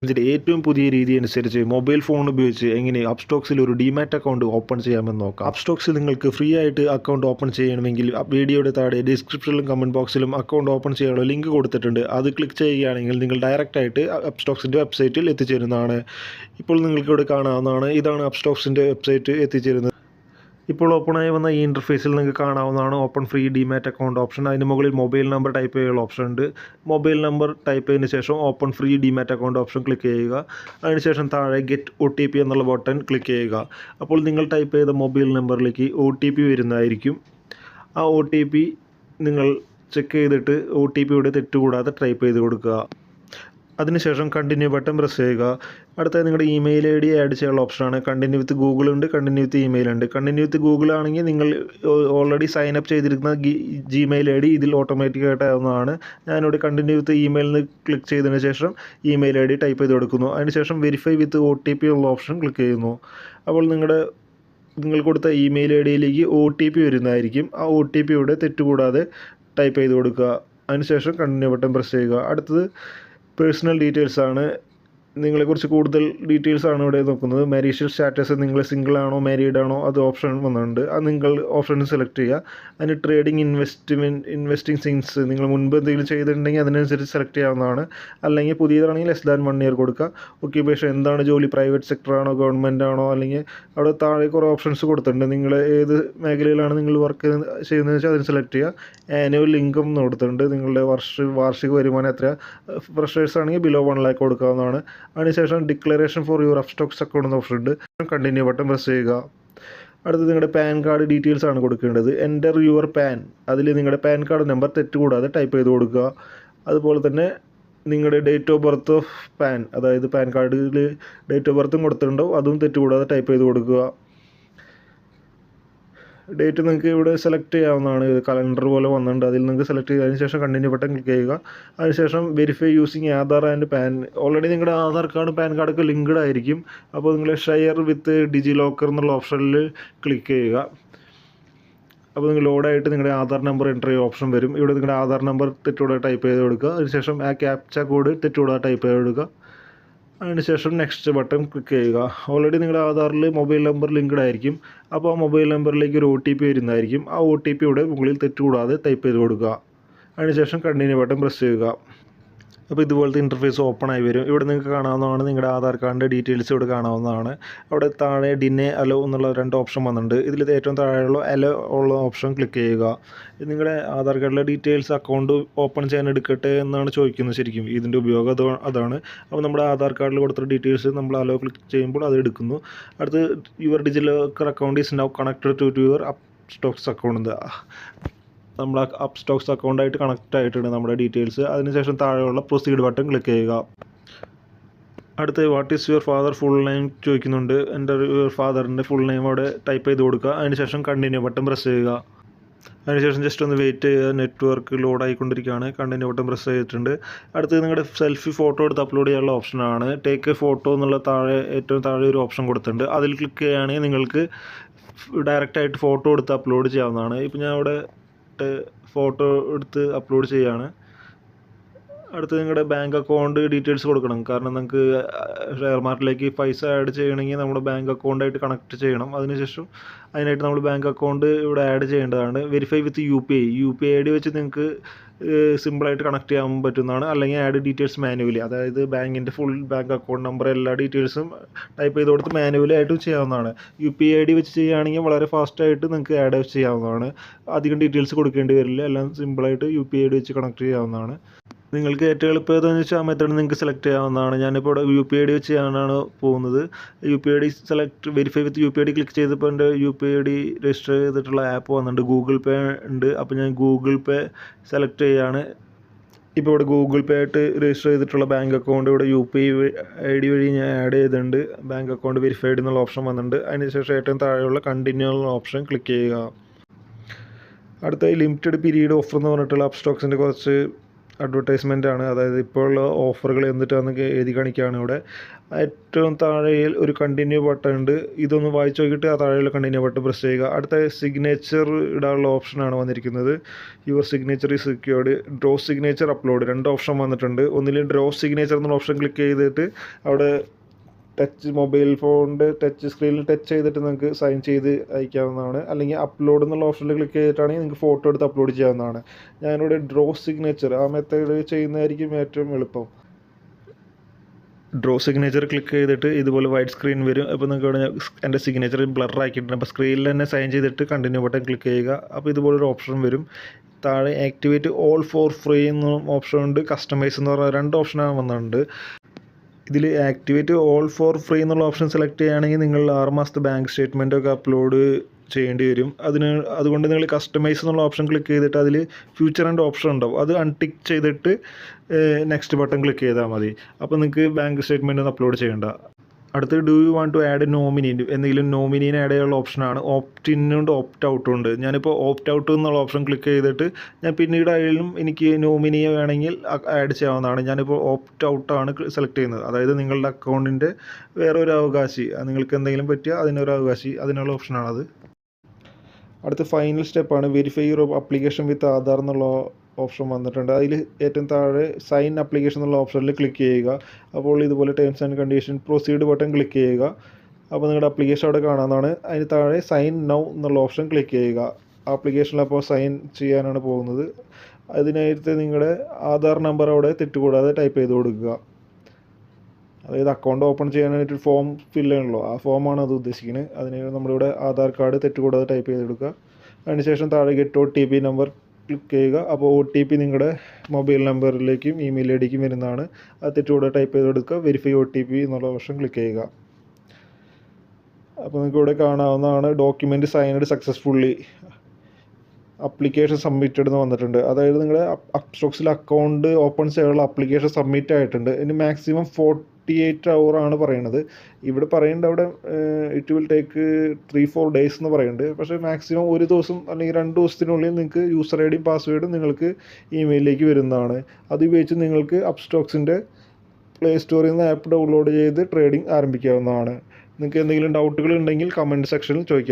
ഇതിൻ്റെ ഏറ്റവും പുതിയ രീതി അനുസരിച്ച് മൊബൈൽ ഫോൺ ഉപയോഗിച്ച് എങ്ങനെ അപ്സ്റ്റോക്സിൽ ഒരു ഡിമാറ്റ് അക്കൗണ്ട് ഓപ്പൺ ചെയ്യാമെന്ന് നോക്കാം. അപ്സ്റ്റോക്സിൽ നിങ്ങൾക്ക് ഫ്രീ ആയിട്ട് അക്കൗണ്ട് ഓപ്പൺ ചെയ്യണമെങ്കിൽ വീഡിയോയുടെ താഴെ ഡിസ്ക്രിപ്ഷനിലും കമൻറ്റ് ബോക്സിലും അക്കൗണ്ട് ഓപ്പൺ ചെയ്യാനുള്ള ലിങ്ക് കൊടുത്തിട്ടുണ്ട്. അത് ക്ലിക്ക് ചെയ്യുകയാണെങ്കിൽ നിങ്ങൾ ഡയറക്റ്റായിട്ട് അപ്സ്റ്റോക്സിൻ്റെ വെബ്സൈറ്റിൽ എത്തിച്ചേരുന്നതാണ്. ഇപ്പോൾ നിങ്ങൾക്കിവിടെ കാണാവുന്നതാണ്. ഇതാണ് അപ്സ്റ്റോക്സിൻ്റെ വെബ്സൈറ്റ് എത്തിച്ചേരുന്നത്. ഇപ്പോൾ ഓപ്പണായി വന്ന ഈ ഇൻ്റർഫേസിൽ നിങ്ങൾക്ക് കാണാവുന്നതാണ് open free demat account option. അതിന് മുകളിൽ മൊബൈൽ നമ്പർ ടൈപ്പ് ചെയ്യാനുള്ള ഓപ്ഷൻ ഉണ്ട്. മൊബൈൽ നമ്പർ ടൈപ്പ് ചെയ്തതിന് ശേഷം open free demat account option click ചെയ്യുക. അതിനുശേഷം താഴെ ഗെറ്റ് OTP എന്നുള്ള ബട്ടൺ ക്ലിക്ക് ചെയ്യുക. അപ്പോൾ നിങ്ങൾ ടൈപ്പ് ചെയ്ത മൊബൈൽ നമ്പറിലേക്ക് OTP വരുന്നതായിരിക്കും. ആ OTP നിങ്ങൾ ചെക്ക് ചെയ്തിട്ട് OTPയുടെ തെറ്റുകൂടാതെ ടൈപ്പ് ചെയ്ത് കൊടുക്കുക. അതിനുശേഷം കണ്ടിന്യൂ ബട്ടൺ പ്രസ് ചെയ്യുക. അടുത്തത് നിങ്ങളുടെ ഇമെയിൽ ID ആഡ് ചെയ്യാനുള്ള ഓപ്ഷനാണ്. കണ്ടിന്യൂ വിത്ത് ഗൂഗിൾ ഉണ്ട്, കണ്ടിന്യൂ വിത്ത് ഇമെയിൽ ഉണ്ട്. കണ്ടിന്യൂ വിത്ത് ഗൂഗിൾ ആണെങ്കിൽ നിങ്ങൾ ഓൾറെഡി സൈൻ അപ്പ് ചെയ്തിരിക്കുന്ന Gmail ID ഇതിൽ ഓട്ടോമാറ്റിക്കായിട്ട് ആവുന്നതാണ്. ഞാനിവിടെ കണ്ടിന്യൂ വിത്ത് ഇമെയിലിൽ ക്ലിക്ക് ചെയ്തതിന് ശേഷം ഇമെയിൽ ID ടൈപ്പ് ചെയ്ത് കൊടുക്കുന്നു. അതിനുശേഷം വെരിഫൈ വിത്ത് OTP ഉള്ള ഓപ്ഷൻ ക്ലിക്ക് ചെയ്യുന്നു. അപ്പോൾ നിങ്ങൾ കൊടുത്ത ഇമെയിൽ IDയിലേക്ക് OTP വരുന്നതായിരിക്കും. ആ OTP ഇവിടെ തെറ്റുകൂടാതെ ടൈപ്പ് ചെയ്ത് കൊടുക്കുക. അതിനുശേഷം കണ്ടിന്യൂ ബട്ടൺ പ്രസ് ചെയ്യുക. അടുത്തത് പേഴ്സണൽ ഡീറ്റെയിൽസ് ആണ്. നിങ്ങളെക്കുറിച്ച് കൂടുതൽ ഡീറ്റെയിൽസ് ആണ് ഇവിടെ നോക്കുന്നത്. മാരീഷ്യൽ സ്റ്റാറ്റസ്, നിങ്ങൾ സിംഗിൾ ആണോ മാരീഡ് ആണോ, അത് ഓപ്ഷൻ വന്നിട്ടുണ്ട്. അത് നിങ്ങൾ ഓപ്ഷൻ സെലക്ട് ചെയ്യുക. അതിന് ട്രേഡിംഗ്, ഇൻവെസ്റ്റിംഗ് സിങ്സ് നിങ്ങൾ മുൻപ് എന്തെങ്കിലും ചെയ്തിട്ടുണ്ടെങ്കിൽ അതിനനുസരിച്ച് സെലക്ട് ചെയ്യാവുന്നതാണ്. അല്ലെങ്കിൽ പുതിയതാണെങ്കിൽ ലെസ് ദാൻ 1 ഇയർ കൊടുക്കുക. ഓക്യുപ്പേഷൻ എന്താണ് ജോലി, പ്രൈവറ്റ് സെക്ടർ ആണോ ഗവൺമെൻറ് ആണോ, അല്ലെങ്കിൽ അവിടെ താഴെ കുറേ ഓപ്ഷൻസ് കൊടുത്തിട്ടുണ്ട്. നിങ്ങൾ ഏത് മേഖലയിലാണ് നിങ്ങൾ വർക്ക് ചെയ്യുന്നത് വെച്ചാൽ അതിന് സെലക്ട് ചെയ്യുക. ആനുവൽ ഇൻകം എന്ന് കൊടുത്തിട്ടുണ്ട്. നിങ്ങളുടെ വാർഷിക വരുമാനം എത്ര. ഫ്രഷേഴ്സ് ആണെങ്കിൽ ബിലോ 1 lakh കൊടുക്കാവുന്നതാണ്. അതിനുശേഷം declaration for your Upstox account എന്ന ഓപ്ഷൻ ഉണ്ട്. കണ്ടിന്യൂ ബട്ടൺ പ്രസ് ചെയ്യുക. അടുത്തത് നിങ്ങളുടെ പാൻ കാർഡ് ഡീറ്റെയിൽസ് ആണ് കൊടുക്കേണ്ടത്. എൻ്റർ യുവർ പാൻ, അതിൽ നിങ്ങളുടെ പാൻ കാർഡ് നമ്പർ തെറ്റുകൂടാതെ ടൈപ്പ് ചെയ്ത് കൊടുക്കുക. അതുപോലെ തന്നെ നിങ്ങളുടെ date of birth of pan, അതായത് പാൻ കാർഡിൽ ഡേറ്റ് ഓഫ് ബർത്തും കൊടുത്തിട്ടുണ്ടാവും, അതും തെറ്റുകൂടാതെ ടൈപ്പ് ചെയ്ത് കൊടുക്കുക. ഡേറ്റ് നിങ്ങൾക്ക് ഇവിടെ സെലക്ട് ചെയ്യാവുന്നതാണ്. കലണ്ടർ പോലെ വന്നിട്ടുണ്ട്, അതിൽ നിങ്ങൾക്ക് സെലക്ട് ചെയ്തതിന് ശേഷം കണ്ടിന്യൂ ബട്ടൺ ക്ലിക്ക് ചെയ്യുക. അതിനുശേഷം verify using Aadhaar and pan. Already നിങ്ങളുടെ ആധാർ കാർഡും പാൻ കാർഡൊക്കെ ലിങ്ക്ഡ് ആയിരിക്കും. അപ്പോൾ നിങ്ങൾ ഷെയർ വിത്ത് ഡിജി ലോക്കർ എന്നുള്ള ഓപ്ഷനിൽ ക്ലിക്ക് ചെയ്യുക. അപ്പോൾ നിങ്ങൾ ലോഡായിട്ട് നിങ്ങളുടെ ആധാർ നമ്പർ എൻ്റർ ചെയ്യുക ഓപ്ഷൻ വരും. ഇവിടെ നിങ്ങളുടെ ആധാർ നമ്പർ തെറ്റുകൂടാതെ ടൈപ്പ് ചെയ്ത് കൊടുക്കുക. അതിനുശേഷം ആ ക്യാപ്ച കോഡ് തെറ്റുകൂടാതെ ടൈപ്പ് ചെയ്ത് കൊടുക്കുക. അതിനുശേഷം നെക്സ്റ്റ് ബട്ടൺ ക്ലിക്ക് ചെയ്യുക. ഓൾറെഡി നിങ്ങളുടെ ആധാറിൽ മൊബൈൽ നമ്പർ ലിങ്ക്ഡ് ആയിരിക്കും. അപ്പോൾ ആ മൊബൈൽ നമ്പറിലേക്ക് ഒരു OTP വരുന്നതായിരിക്കും. ആ OTP ഇവിടെ മുകളിൽ തെറ്റുകൂടാതെ ടൈപ്പ് ചെയ്ത് കൊടുക്കുക. അതിനുശേഷം കണ്ടിന്യൂ ബട്ടൺ പ്രസ് ചെയ്യുക. അപ്പോൾ ഇതുപോലത്തെ ഇൻ്റർഫേസ് ഓപ്പൺ ആയി വരും. ഇവിടെ നിങ്ങൾക്ക് കാണാവുന്നതാണ് നിങ്ങളുടെ ആധാർ കാർഡിൻ്റെ ഡീറ്റെയിൽസ് ഇവിടെ കാണാവുന്നതാണ്. അവിടെ താഴെ ഡിനെ അലോ എന്നുള്ള 2 ഓപ്ഷൻ വന്നിട്ടുണ്ട്. ഇതിൽ ഏറ്റവും താഴെയുള്ള അലോ ഉള്ള ഓപ്ഷൻ ക്ലിക്ക് ചെയ്യുക. നിങ്ങളുടെ ആധാർ കാർഡിലെ ഡീറ്റെയിൽസ് അക്കൗണ്ട് ഓപ്പൺ ചെയ്യാൻ എടുക്കട്ടെ എന്നാണ് ചോദിക്കുന്നത്. ശരിക്കും ഇതിൻ്റെ ഉപയോഗം അതാണ്. അപ്പോൾ നമ്മുടെ ആധാർ കാർഡിൽ കൊടുത്ത ഡീറ്റെയിൽസ് നമ്മൾ അലോ ക്ലിക്ക് ചെയ്യുമ്പോൾ അത് എടുക്കുന്നു. അടുത്ത് your DigiLocker account is now connected to your Upstox account. നമ്മുടെ അപ്സ്റ്റോക്സ് അക്കൗണ്ടായിട്ട് കണക്റ്റ് ആയിട്ടുണ്ട് നമ്മുടെ ഡീറ്റെയിൽസ്. അതിനുശേഷം താഴെയുള്ള പ്രൊസീഡ് ബട്ടൺ ക്ലിക്ക് ചെയ്യുക. അടുത്ത് what is your father full name ചോദിക്കുന്നുണ്ട്. എൻ്റെ യുവർ ഫാദറിൻ്റെ ഫുൾ നെയിം അവിടെ ടൈപ്പ് ചെയ്ത് കൊടുക്കുക. അതിനുശേഷം കണ്ടിന്യൂ ബട്ടൺ പ്രസ് ചെയ്യുക. അതിനുശേഷം ജസ്റ്റ് ഒന്ന് വെയിറ്റ് ചെയ്യുക. നെറ്റ്വർക്ക് ലോഡ് ആയിക്കൊണ്ടിരിക്കുകയാണ്. കണ്ടിന്യൂ ബട്ടൺ പ്രസ് ചെയ്തിട്ടുണ്ട്. അടുത്ത് നിങ്ങളുടെ സെൽഫി ഫോട്ടോ എടുത്ത് അപ്ലോഡ് ചെയ്യാനുള്ള ഓപ്ഷനാണ്. ടേക്ക് എ ഫോട്ടോ എന്നുള്ള ഏറ്റവും താഴെ ഒരു ഓപ്ഷൻ കൊടുത്തിട്ടുണ്ട്. അതിൽ ക്ലിക്ക് ചെയ്യുകയാണെങ്കിൽ നിങ്ങൾക്ക് ഡയറക്റ്റായിട്ട് ഫോട്ടോ എടുത്ത് അപ്ലോഡ് ചെയ്യാവുന്നതാണ്. ഇപ്പോൾ ഞാൻ അവിടെ ഫോട്ടോ എടുത്ത് അപ്ലോഡ് ചെയ്യുകയാണ്. അടുത്ത് നിങ്ങളുടെ ബാങ്ക് അക്കൗണ്ട് ഡീറ്റെയിൽസ് കൊടുക്കണം. കാരണം നിങ്ങൾക്ക് ഷെയർ മാർക്കറ്റിലേക്ക് പൈസ ആഡ് ചെയ്യണമെങ്കിൽ നമ്മുടെ ബാങ്ക് അക്കൗണ്ടായിട്ട് കണക്ട് ചെയ്യണം. അതിനായിട്ട് നമ്മൾ ബാങ്ക് അക്കൗണ്ട് ഇവിടെ ആഡ് ചെയ്യേണ്ടതാണ്. വെരിഫൈ വിത്ത് UPI ID വെച്ച് നിങ്ങൾക്ക് സിമ്പിളായിട്ട് കണക്ട് ചെയ്യാൻ പറ്റുന്നതാണ്. അല്ലെങ്കിൽ ആഡ് ഡീറ്റെയിൽസ് മാനുവലി, അതായത് ബാങ്കിൻ്റെ ഫുൾ ബാങ്ക് അക്കൗണ്ട് നമ്പർ എല്ലാ ഡീറ്റെയിൽസും ടൈപ്പ് ചെയ്ത് കൊടുത്ത് മാനുവലി ആയിട്ടും ചെയ്യാവുന്നതാണ്. UPI ID വെച്ച് ചെയ്യുകയാണെങ്കിൽ വളരെ ഫാസ്റ്റായിട്ട് നിങ്ങൾക്ക് ആഡ് ചെയ്യാവുന്നതാണ്. അധികം ഡീറ്റെയിൽസ് കൊടുക്കേണ്ടി വരില്ല. എല്ലാം സിമ്പിളായിട്ട് UPI ID വെച്ച് കണക്ട് ചെയ്യാവുന്നതാണ്. നിങ്ങൾക്ക് ഏറ്റവും എളുപ്പം ഏതാണെന്ന് വെച്ചാൽ ആ മെത്തേഡ് നിങ്ങൾക്ക് സെലക്ട് ചെയ്യാവുന്നതാണ്. ഞാനിപ്പോൾ ഇവിടെ UPI ID വെച്ച് ചെയ്യാനാണ് പോകുന്നത്. UPI ID വെരിഫൈ വിത്ത് UPI ID ക്ലിക്ക് ചെയ്തപ്പോൾ എൻ്റെ UPI ID രജിസ്റ്റർ ചെയ്തിട്ടുള്ള ആപ്പ് വന്നിട്ടുണ്ട്. ഗൂഗിൾ പേ ഉണ്ട്. അപ്പോൾ ഞാൻ ഗൂഗിൾ പേ സെലക്ട് ചെയ്യുകയാണ്. ഇപ്പോൾ ഇവിടെ ഗൂഗിൾ പേ ആയിട്ട് രജിസ്റ്റർ ചെയ്തിട്ടുള്ള ബാങ്ക് അക്കൗണ്ട് ഇവിടെ UPI ID വഴി ഞാൻ ആഡ് ചെയ്തിട്ടുണ്ട്. ബാങ്ക് അക്കൗണ്ട് വെരിഫൈഡ് എന്നുള്ള ഓപ്ഷൻ വന്നിട്ടുണ്ട്. അതിനുശേഷം ഏറ്റവും താഴെയുള്ള കണ്ടിന്യൂ എന്നുള്ള ഓപ്ഷൻ ക്ലിക്ക് ചെയ്യുക. അടുത്ത ലിമിറ്റഡ് പീരീഡ് ഓഫർ എന്ന് പറഞ്ഞിട്ടുള്ള അപ്സ്റ്റോക്സിൻ്റെ കുറച്ച് അഡ്വർടൈസ്മെൻ്റ് ആണ്. അതായത് ഇപ്പോഴുള്ള ഓഫറുകൾ എന്നിട്ടാണെന്നൊക്കെ എഴുതി കാണിക്കുകയാണ് ഇവിടെ. ഏറ്റവും താഴെയിൽ ഒരു കണ്ടിന്യൂ ബട്ടൺ ഉണ്ട്. ഇതൊന്ന് വായിച്ച് നോക്കിയിട്ട് ആ താഴെയുള്ള കണ്ടിന്യൂ ബട്ടൺ പ്രസ് ചെയ്യുക. അടുത്ത സിഗ്നേച്ചർ ഇടാനുള്ള ഓപ്ഷനാണ് വന്നിരിക്കുന്നത്. Your signature is secured, draw signature upload, 2 option വന്നിട്ടുണ്ട്. ഒന്നിൽ ഡ്രോ സിഗ്നേച്ചർ എന്നുള്ള ഓപ്ഷൻ ക്ലിക്ക് ചെയ്തിട്ട് അവിടെ മൊബൈൽ ഫോണിൻ്റെ ടച്ച് സ്ക്രീനിൽ ടച്ച് ചെയ്തിട്ട് നിങ്ങൾക്ക് സൈൻ ചെയ്ത് അയക്കാവുന്നതാണ്. അല്ലെങ്കിൽ അപ്ലോഡ് എന്നുള്ള ഓപ്ഷനിൽ ക്ലിക്ക് ചെയ്തിട്ടാണെങ്കിൽ നിങ്ങൾക്ക് ഫോട്ടോ എടുത്ത് അപ്ലോഡ് ചെയ്യാവുന്നതാണ്. ഞാനിവിടെ ഡ്രോ സിഗ്നേച്ചർ ആ മെത്തേഡ് ചെയ്യുന്നതായിരിക്കും ഏറ്റവും എളുപ്പം. ഡ്രോ സിഗ്നേച്ചർ ക്ലിക്ക് ചെയ്തിട്ട് ഇതുപോലെ വൈറ്റ് സ്ക്രീൻ വരും. അപ്പോൾ നിങ്ങൾക്ക് ഇവിടെ എൻ്റെ സിഗ്നേച്ചർ ബ്ലർ ആക്കിയിട്ടുണ്ട്. അപ്പോൾ സ്ക്രീനിൽ തന്നെ സൈൻ ചെയ്തിട്ട് കണ്ടിന്യൂ ബട്ടൺ ക്ലിക്ക് ചെയ്യുക. അപ്പോൾ ഇതുപോലൊരു ഓപ്ഷൻ വരും. താഴെ ആക്ടിവേറ്റ് ഓൾ ഫോർ ഫ്രീ എന്ന ഓപ്ഷൻ ഉണ്ട്. കസ്റ്റമൈസ് എന്ന് പറഞ്ഞ 2 ഓപ്ഷനാണ് വന്നിട്ടുണ്ട്. ഇതിൽ ആക്ടിവേറ്റ് ഓൾ ഫോർ ഫ്രീ എന്നുള്ള ഓപ്ഷൻ സെലക്ട് ചെയ്യുകയാണെങ്കിൽ നിങ്ങൾ 6 മാസത്തെ ബാങ്ക് സ്റ്റേറ്റ്മെൻറ്റൊക്കെ അപ്ലോഡ് ചെയ്യേണ്ടി വരും. അതുകൊണ്ട് നിങ്ങൾ കസ്റ്റമൈസ് എന്നുള്ള ഓപ്ഷൻ ക്ലിക്ക് ചെയ്തിട്ട് അതിൽ ഫ്യൂച്ചർ ആൻഡ് ഓപ്ഷൻ ഉണ്ടാവും. അത് അൺടിക്ക് ചെയ്തിട്ട് നെക്സ്റ്റ് ബട്ടൺ ക്ലിക്ക് ചെയ്താൽ മതി. അപ്പോൾ നിങ്ങൾക്ക് ബാങ്ക് സ്റ്റേറ്റ്മെൻറ്റ് ഒന്നും അപ്ലോഡ് ചെയ്യേണ്ട. അടുത്ത് do you want to add nominee, എന്തെങ്കിലും നോമിനീനെ ആഡ് ചെയ്യാനുള്ള ഓപ്ഷനാണ്. ഓപ്റ്റ് ഇന്നുണ്ട് ഓപ്റ്റ് ഔട്ടും ഉണ്ട്. ഞാനിപ്പോൾ ഓപ്റ്റ് ഔട്ട് എന്നുള്ള ഓപ്ഷൻ ക്ലിക്ക് ചെയ്തിട്ട് ഞാൻ പിന്നീട് അതിലും എനിക്ക് നോമിനിയെ വേണമെങ്കിൽ ആഡ് ചെയ്യാവുന്നതാണ്. ഞാനിപ്പോൾ ഓപ്റ്റ് ഔട്ടാണ് സെലക്ട് ചെയ്യുന്നത്. അതായത് നിങ്ങളുടെ അക്കൗണ്ടിൻ്റെ വേറൊരു അവകാശി, നിങ്ങൾക്ക് എന്തെങ്കിലും പറ്റിയാൽ അതിനൊരു അവകാശി, അതിനുള്ള ഓപ്ഷനാണത്. അടുത്ത ഫൈനൽ സ്റ്റെപ്പാണ് verify your application with Aadhaar എന്നുള്ള ഓപ്ഷൻ വന്നിട്ടുണ്ട്. അതിൽ ഏറ്റവും താഴെ സൈൻ ആപ്ലിക്കേഷൻ എന്നുള്ള ഓപ്ഷനിൽ ക്ലിക്ക് ചെയ്യുക. അപ്പോൾ ഇതുപോലെ terms and condition proceed button click ചെയ്യുക. അപ്പോൾ നിങ്ങളുടെ ആപ്ലിക്കേഷൻ അവിടെ കാണാവുന്നതാണ്. അതിന് താഴെ സൈൻ നൗ എന്നുള്ള ഓപ്ഷൻ ക്ലിക്ക് ചെയ്യുക. ആപ്ലിക്കേഷനിൽ അപ്പോൾ സൈൻ ചെയ്യാനാണ് പോകുന്നത്. അതിനായിട്ട് നിങ്ങളുടെ ആധാർ നമ്പർ അവിടെ തെറ്റുകൂടാതെ ടൈപ്പ് ചെയ്ത് കൊടുക്കുക. അതായത് അക്കൗണ്ട് ഓപ്പൺ ചെയ്യാനായിട്ട് ഫോം ഫില്ല് ചെയ്യണമല്ലോ, ആ ഫോമാണ് അത് ഉദ്ദേശിക്കുന്നത്. അതിന് നമ്മളിവിടെ ആധാർ കാർഡ് തെറ്റുകൂടാതെ ടൈപ്പ് ചെയ്തെടുക്കുക. അതിനുശേഷം താഴെ ഗെറ്റ് OTP നമ്പർ ക്ലിക്ക് ചെയ്യുക. അപ്പോൾ OTP നിങ്ങളുടെ മൊബൈൽ നമ്പറിലേക്കും ഇമെയിൽ ഐഡിക്കും വരുന്നതാണ്. അത് തെറ്റുകൂടാതെ ടൈപ്പ് ചെയ്ത് കൊടുക്കുക. വെരിഫൈ OTP എന്നുള്ള ഓപ്ഷൻ ക്ലിക്ക് ചെയ്യുക. അപ്പോൾ നിങ്ങൾക്ക് ഇവിടെ കാണാവുന്നതാണ് document signed successfully, application submitted എന്ന് വന്നിട്ടുണ്ട്. അതായത് നിങ്ങളുടെ അപ്സ്റ്റോക്സിൽ അക്കൗണ്ട് ഓപ്പൺ ചെയ്യാനുള്ള അപ്ലിക്കേഷൻ സബ്മിറ്റ് ആയിട്ടുണ്ട്. ഇനി മാക്സിമം 48 hour ആണ് പറയുന്നത്. ഇവിടെ പറയുന്നുണ്ട് അവിടെ ഇറ്റ് വിൽ ടേക്ക് 3-4 days എന്ന് പറയുന്നുണ്ട്. പക്ഷേ മാക്സിമം 1 ദിവസം അല്ലെങ്കിൽ 2 ദിവസത്തിനുള്ളിൽ നിങ്ങൾക്ക് യൂസർ ഐഡിയും പാസ്വേഡും നിങ്ങൾക്ക് ഇമെയിലിലേക്ക് വരുന്നതാണ്. അത് ഉപയോഗിച്ച് നിങ്ങൾക്ക് അപ്സ്റ്റോക്സിൻ്റെ പ്ലേ സ്റ്റോറിൽ നിന്ന് ആപ്പ് ഡൗൺലോഡ് ചെയ്ത് ട്രേഡിംഗ് ആരംഭിക്കാവുന്നതാണ്. നിങ്ങൾക്ക് എന്തെങ്കിലും ഡൗട്ടുകൾ ഉണ്ടെങ്കിൽ കമൻറ്റ് സെക്ഷനിൽ ചോദിക്കാം.